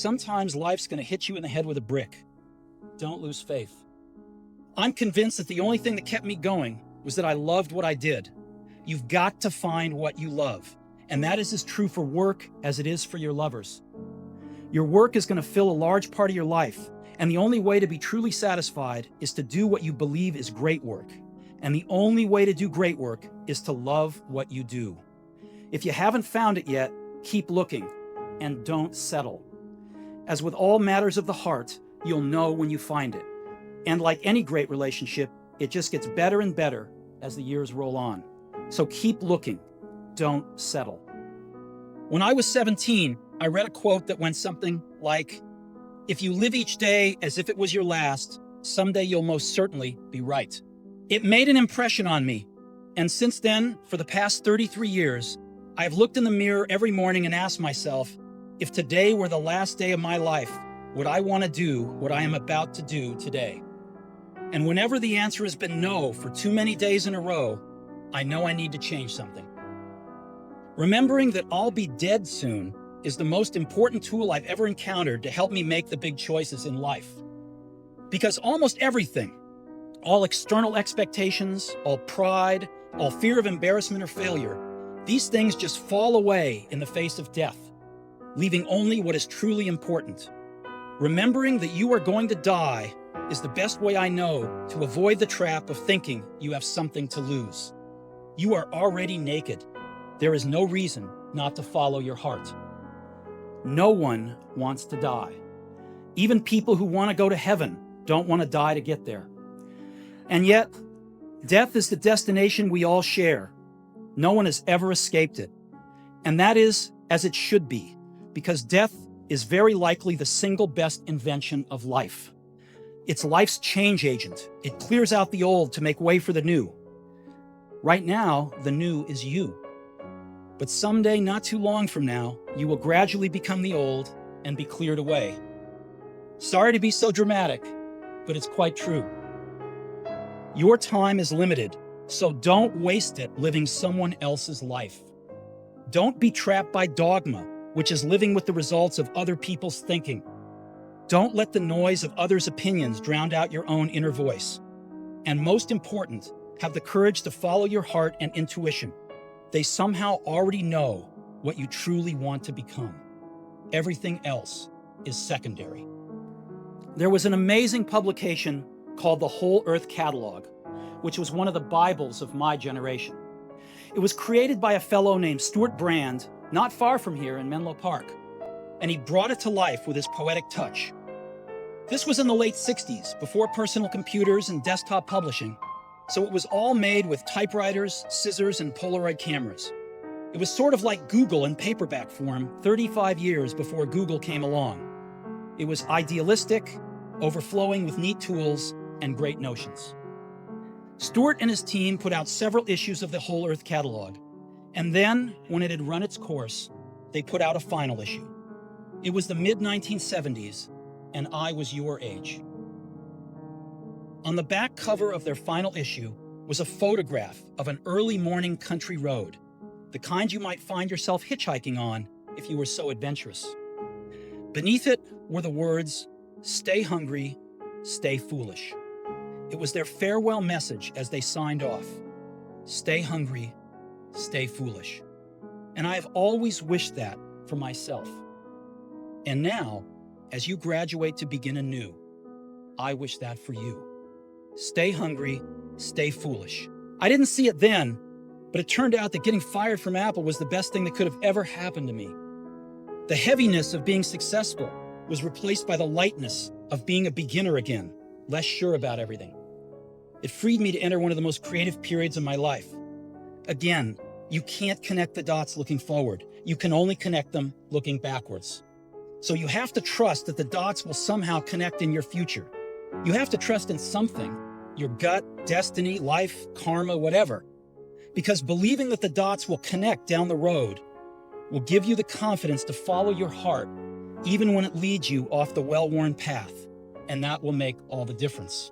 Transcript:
Sometimes life's going to hit you in the head with a brick. Don't lose faith. I'm convinced that the only thing that kept me going was that I loved what I did. You've got to find what you love, and that is as true for work as it is for your lovers. Your work is going to fill a large part of your life, and the only way to be truly satisfied is to do what you believe is great work. And the only way to do great work is to love what you do. If you haven't found it yet, keep looking and don't settle. As with all matters of the heart, you'll know when you find it. And like any great relationship, it just gets better and better as the years roll on. So keep looking, don't settle. When I was 17, I read a quote that went something like, "If you live each day as if it was your last, someday you'll most certainly be right." It made an impression on me, and since then, for the past 33 years, I've looked in the mirror every morning and asked myself, if today were the last day of my life, would I want to do what I am about to do today? And whenever the answer has been no for too many days in a row, I know I need to change something. Remembering that I'll be dead soon is the most important tool I've ever encountered to help me make the big choices in life. Because almost everything, all external expectations, all pride, all fear of embarrassment or failure, these things just fall away in the face of death, leaving only what is truly important. Remembering that you are going to die is the best way I know to avoid the trap of thinking you have something to lose. You are already naked. There is no reason not to follow your heart. No one wants to die. Even people who want to go to heaven don't want to die to get there. And yet, death is the destination we all share. No one has ever escaped it. And that is as it should be, because death is very likely the single best invention of life. It's life's change agent. It clears out the old to make way for the new. Right now, the new is you. But someday, not too long from now, you will gradually become the old and be cleared away. Sorry to be so dramatic, but it's quite true. Your time is limited, so don't waste it living someone else's life. Don't be trapped by dogma, which is living with the results of other people's thinking. Don't let the noise of others' opinions drown out your own inner voice. And most important, have the courage to follow your heart and intuition. They somehow already know what you truly want to become. Everything else is secondary. There was an amazing publication called the Whole Earth Catalog, which was one of the Bibles of my generation. It was created by a fellow named Stuart Brand, not far from here in Menlo Park, and he brought it to life with his poetic touch. This was in the late 60s, before personal computers and desktop publishing, so it was all made with typewriters, scissors, and Polaroid cameras. It was sort of like Google in paperback form 35 years before Google came along. It was idealistic, overflowing with neat tools and great notions. Stuart and his team put out several issues of the Whole Earth Catalog, and then, when it had run its course, they put out a final issue. It was the mid-1970s, and I was your age. On the back cover of their final issue was a photograph of an early morning country road, the kind you might find yourself hitchhiking on if you were so adventurous. Beneath it were the words, "Stay hungry, stay foolish." It was their farewell message as they signed off. Stay hungry, stay foolish. And I have always wished that for myself. And now, as you graduate to begin anew, I wish that for you. Stay hungry, stay foolish. I didn't see it then, but it turned out that getting fired from Apple was the best thing that could have ever happened to me. The heaviness of being successful was replaced by the lightness of being a beginner again, less sure about everything. It freed me to enter one of the most creative periods of my life. Again, you can't connect the dots looking forward. You can only connect them looking backwards. So you have to trust that the dots will somehow connect in your future. You have to trust in something, your gut, destiny, life, karma, whatever. Because believing that the dots will connect down the road will give you the confidence to follow your heart, even when it leads you off the well-worn path. And that will make all the difference.